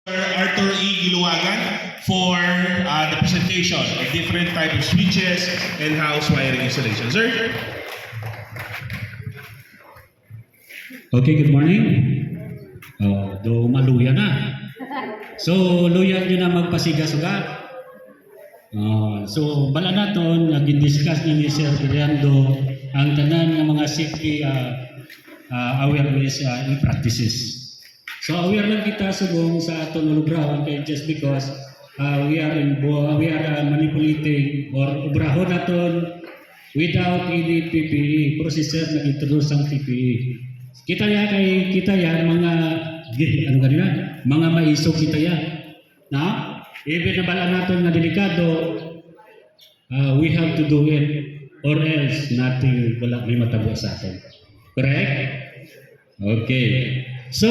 Arthur E. Giluwagan for the presentation of different type of switches and house wiring installation. Sir? Okay, good morning. Do maluya na. So, luya nyo na magpasiga-suga. So, bala naton, nag-discuss ni Sir Fernando ang tanan ng mga safety awareness and practices. So, aware lang kita subong sa aton ulubrahon kay just because we are manipulating or ubrahon naton without any PPE, processor na introduce ang PPE. Kita ya mga ano ganina, mga maisog kita ya. Na even na bala naton nga delikado, we have to do it or else nothing wala may matabo sa atin. Correct? Okay. So,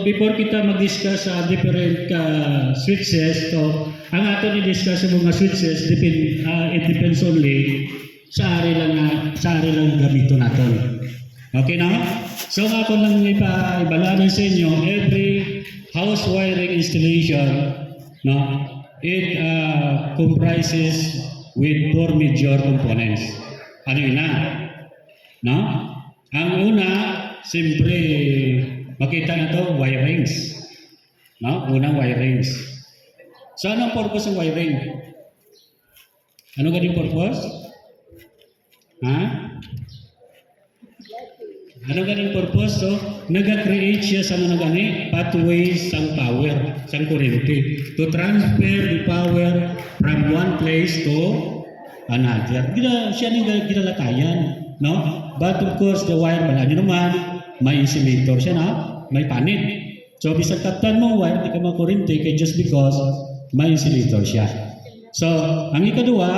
before kita mag-discuss sa different switches, so, ang aton i-discuss sa mga switches, it depends only sa ari lang gamito natin. Okay na? So, ako lang ibalanan sa inyo, every house wiring installation, no, it comprises with 4 major components. Ano yun na? No? Ang una, siyempre, makita na to, wirings. No? Unang wirings. So, anong purpose ng wiring? Ano ganing purpose? Ha? Ano ganing purpose? So, nag-create siya sa mga gani pathways sang power, sang kurente, to transfer the power from one place to another. Siya nang ginalatayan. No? But of course, the wire, wala nyo naman, may insulator siya na, may panit. So, bisag kaptan mo wire, di ka makurente kay just because may insulator siya. So, ang ikadua,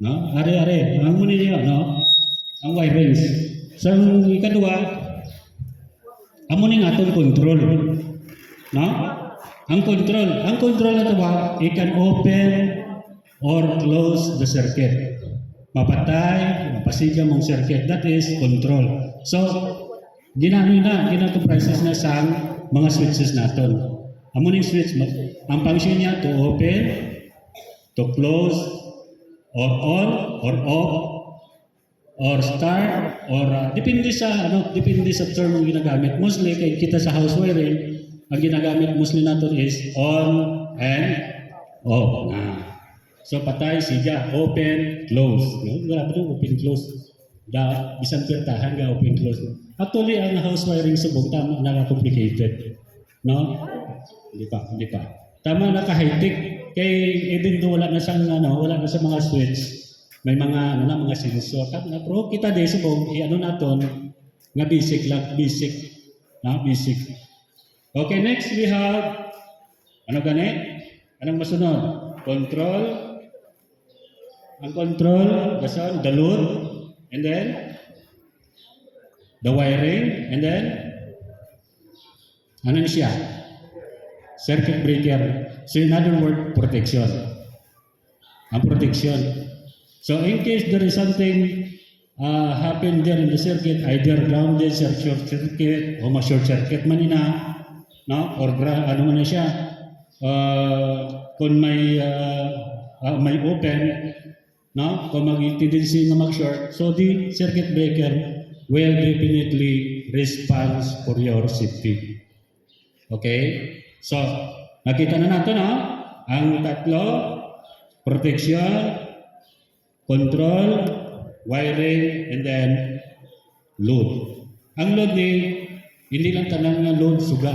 no? Are, ang muna niyo, no? Ang wirings. So, ang ikadua, ang muna nga itong control. No? Ang control na ito ba, it can open or close the circuit. Mapatay, mapasiga mong circuit. That is control. So, ginako-prices na sa mga switches natin. Ang muning switch, ang function niya to open, to close, or on, or off, or start, or depende sa term ang ginagamit. Mostly, kay kita sa house wiring, ang ginagamit mostly natin is on and off. So, patay, siga, open, close. Wala pa doon, open, close. Bisan pertahan ka, open, close. Actually, ang house wiring subong, tama, naka-complicated. No? Hindi pa. Tama, naka-high-tech. Kaya, even though wala na sa mga switch, may mga sensor. Tama na, pero kita din subong, naton, nga basic. Okay, next we have, anong masunod? Control. Ang control, the load, and then the wiring, and then ano siya? Circuit breaker. So in other words, protection. Ang protection. So in case there is something happen there in the circuit, either grounded, short circuit, o ma-short circuit man no? Or ano man na siya, kung may open, no? Kung mag-tendency na mag-short, so the circuit breaker will definitely respond for your safety. Okay? So, nakita na natin, ang tatlo, protection, control, wiring, and then load. Ang load hindi lang tanang nga load, suga.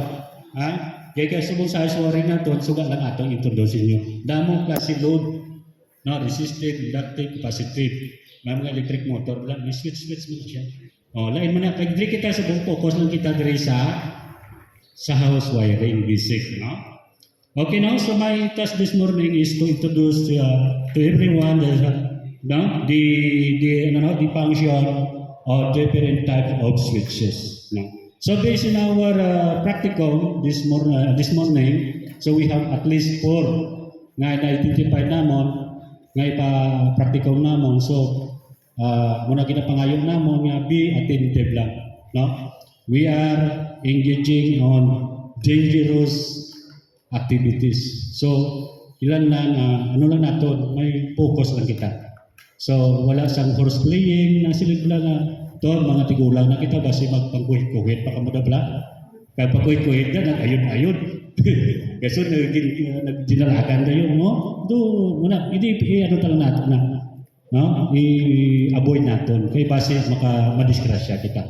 Kaya subong sa wiring natin, suga lang atong introduce nyo. Damong klase load. No, resistive, inductive, capacitive. May mga electric motor lang. May switch mo siya. Lain mo na. Kaya kita sa buong focus lang kita diri sa house wiring basic. No? Okay, now, so my task this morning is to introduce to everyone the function of different types of switches. No? So based on our practicum this morning, so we have at least 4 na identify namon nga ipa-practical namon. So, muna ginapangayon namon nga be attentive lang. No? We are engaging on dangerous activities. So, ilan lang, ano lang nato, may focus lang kita. So, wala sang horse playing, na sila lang, to, mga tigulang na kita, basi magpangkuhit-kuhit, baka madabla. Kaya pagkuhit-kuhit na, nag-ayun-ayun. Kasi nagdinalagan na yun, no? Do, muna, hindi, ano talaga natin na, no? I-avoid natin, kaya basi madisgrasya kita.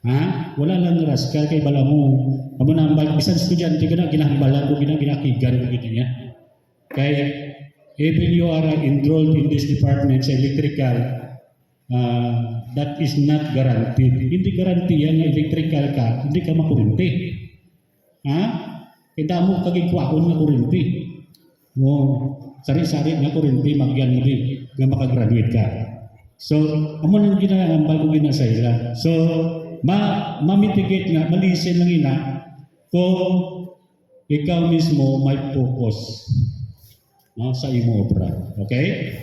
Ha? Wala lang rascal kay bala mo. Amo na ang bisan estudyante ka na ginahambalan ko ginakigan ko niya. Kaya even you are enrolled in this department sa electrical, that is not guaranteed. Hindi guarantee yan na electrical ka, hindi ka makurinti. Ha? Kita mo kagigwaon na kurinti. Sari-sari na kurinti, magyan mo din na makagraduate ka. So, amo nang ginahambal ko ginasayla. So, ma-mitigate nga, malisin lang ina kung ikaw mismo may focus, no, sa imo obra. Okay?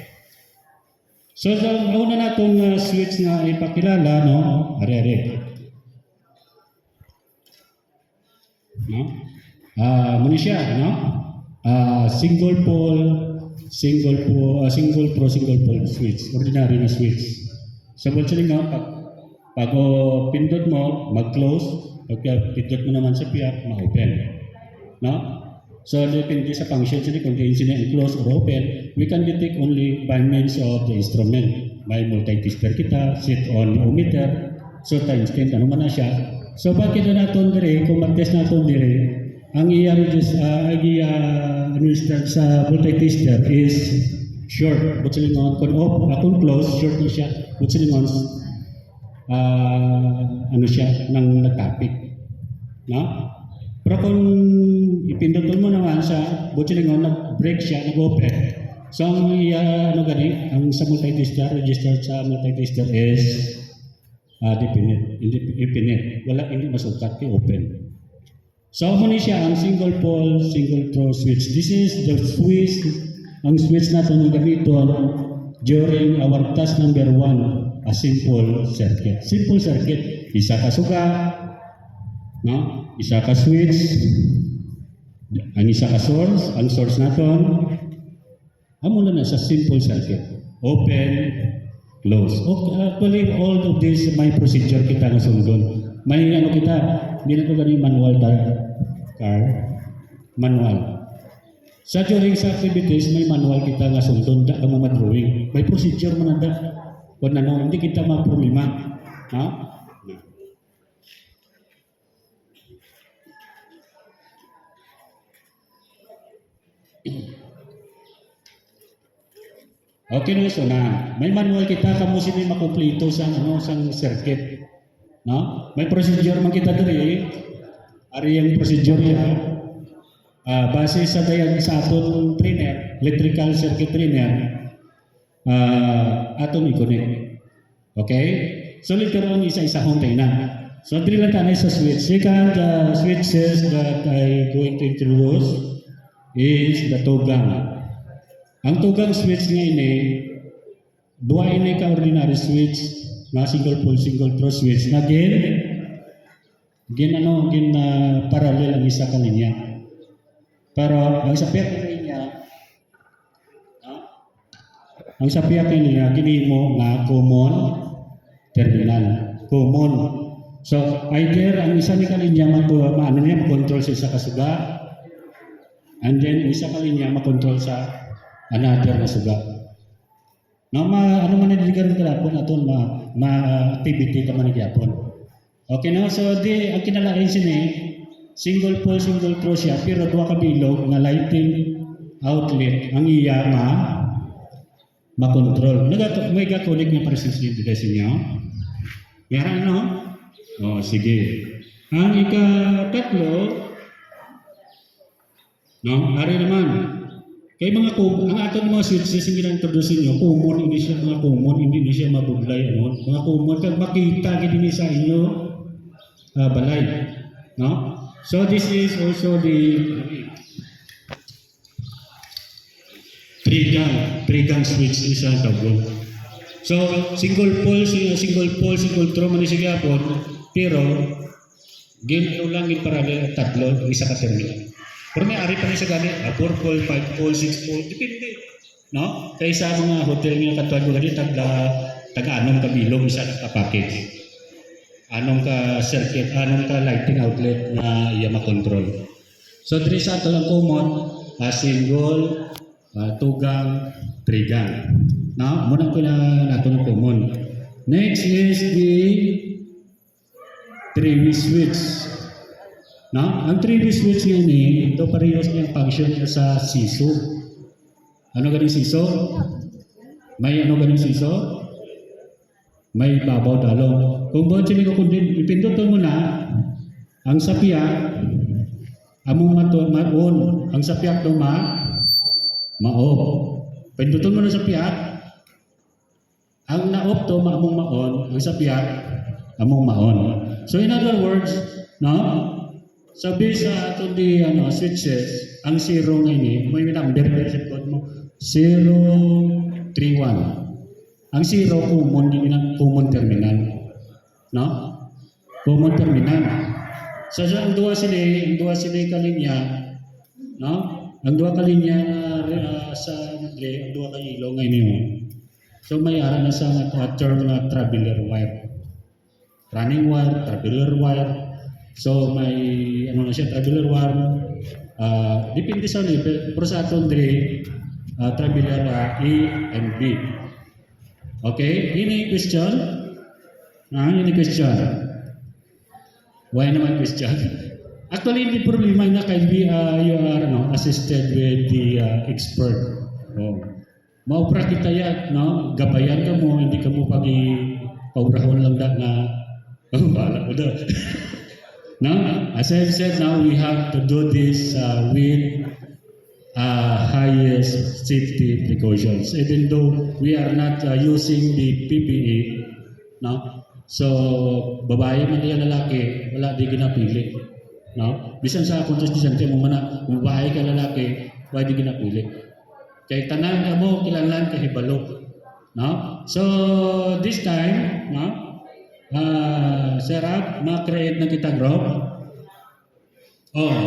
So, una na itong switch na ipakilala, no? Are-are. No? Muna siya, no? Single pole, single pole switch. Ordinary na switch. So, actually nga, pag pindot mo, mag-close. Pag pindot mo naman sa piyak, ma-open. No? So, depende sa function sila kung hindi sila close or open, we can detect only by means of the instrument. May multi-tester kita, set on ohmmeter, so times 10, ano man na siya. So, bakit na natin dire, kung mag-test natin dire, ang i-administer sa multi-tester is short. But silingon, kung close, short na siya. But silingon, ano siya, nang nag-topic. No? Pero kung ipindutin mo naman sa butchilingon, nag-break siya, nag-open. So, ang sa multi-tester, register sa multi-tester is definite. Wala, hindi masukat, open. So, muna siya ang single pole, single throw switch. This is the switch, ang switch na itong gamiton during our task number 1, a simple circuit. Simple circuit, isa ka suga, no? Isa ka switch, ang isa ka source, ang source naton, amo na sa simple circuit. Open, close. Actually, all of this may procedure kita na sundon. May ano kita, hindi na ito ganun manual car, manual. Sa during sa activities, may manual kita nga sundon, da ka mo madrawing. May procedure mo na da. Kung ano, hindi kita ma-problema. Ha? Okay na so na. May manual kita kamo sino makumpleto sa sang circuit. No? May procedure man kita diri. Ari ang procedure ya. Base sa dayan sa aton trainer, electrical circuit trainer, aton i-connect. Okay? So later on isa-isa hong tayo na. So diri lang tayo sa switch. Second switches that I going to introduce is the tugang. Ang tugang switch nga ini, dua ini ka ordinary switch na single pole, single throw switch na parallel ang isa ka linya. Pero ang sa piyak na linya, kini mo na common terminal. Common. So, either ang isa ni kalinya makontrol sa isa kasuga, and then isa kalinya makontrol sa another na suga. No, ano man nadidigaron kalapon aton activity ka man gyapon. Okay no, so ang kinalain sini single pole, single throw siya, pero duha ka bilog nga lighting outlet ang iya makontrol. May ga-connect nga precisely dito sa inyo. Yara no? Oh, sige. Ang ika-tatlo, no, ari naman. Kaya ang aton mga switches yung ginang-introduce nyo, common, hindi siya mga common, hindi siya mabudlay. Mga common, kag makita gini sa inyo balay. No? So this is also the three-gang switch isang tawag. So single pole, single throw man siya gyapon, pero Gin lang yung parallel tatlo, isa ka terminal. Pero may ari pa rin sa gali, 4 call, 5 call, 6 call, depende. No? Kaya sa mga hotel nga katuan ko gali, taga-anong kabilog isa ka package. Anong ka circuit, anong ka lighting outlet na iya makontrol. So, diri sa ato lang common, single, tugang, trigang. No? Muna ko na nato ng common. Next is the three-way switch. No? Ang three-way switch nga ni, ito parehas niyang function niya sa SISO. Ano ganing SISO? May ano ganing SISO? May babaw dalong. Kung ba sila ko kundi, ipindot mo na ang sapiak, among maon, ang sapiak to maob. Pinduton mo na sapiak, ang naob to among maon, ang sapiak, among maon. So in other words, no? Sabi sa ato di switches, ang zero ngayon may number sa code mo 031. Ang zero common terminal, no? Common terminal. So ang dua sila kalinya, no? Ang dua kalinya sa ang dua ka ilaw ngayon. So may ara na sa term na traveler wire. Running wire, traveler wire. So may ano na siya, traveler wire. Depende sa level. Pero sa aton dire traveler A and B. Okay, ini question? Ini question. Why naman question? Actually, hindi problema na kay you are assisted with the expert. Oh. Maupra kita yan, no? Gabayan ka mo, hindi ka mo paurahon lang na bahala ko doon. No? As I said, now we have to do this with highest safety precautions. Even though we are not using the PPE, no? So, babae man yan lalaki, wala di ginapili. No? Bisan sa akong estudyante mo man kung babae ka lalaki, wala di ginapili. Kay tanan ka mo, kilanlan ka hibalo. No? So, this time, no? Sarap, ma-create na kita group. Oh,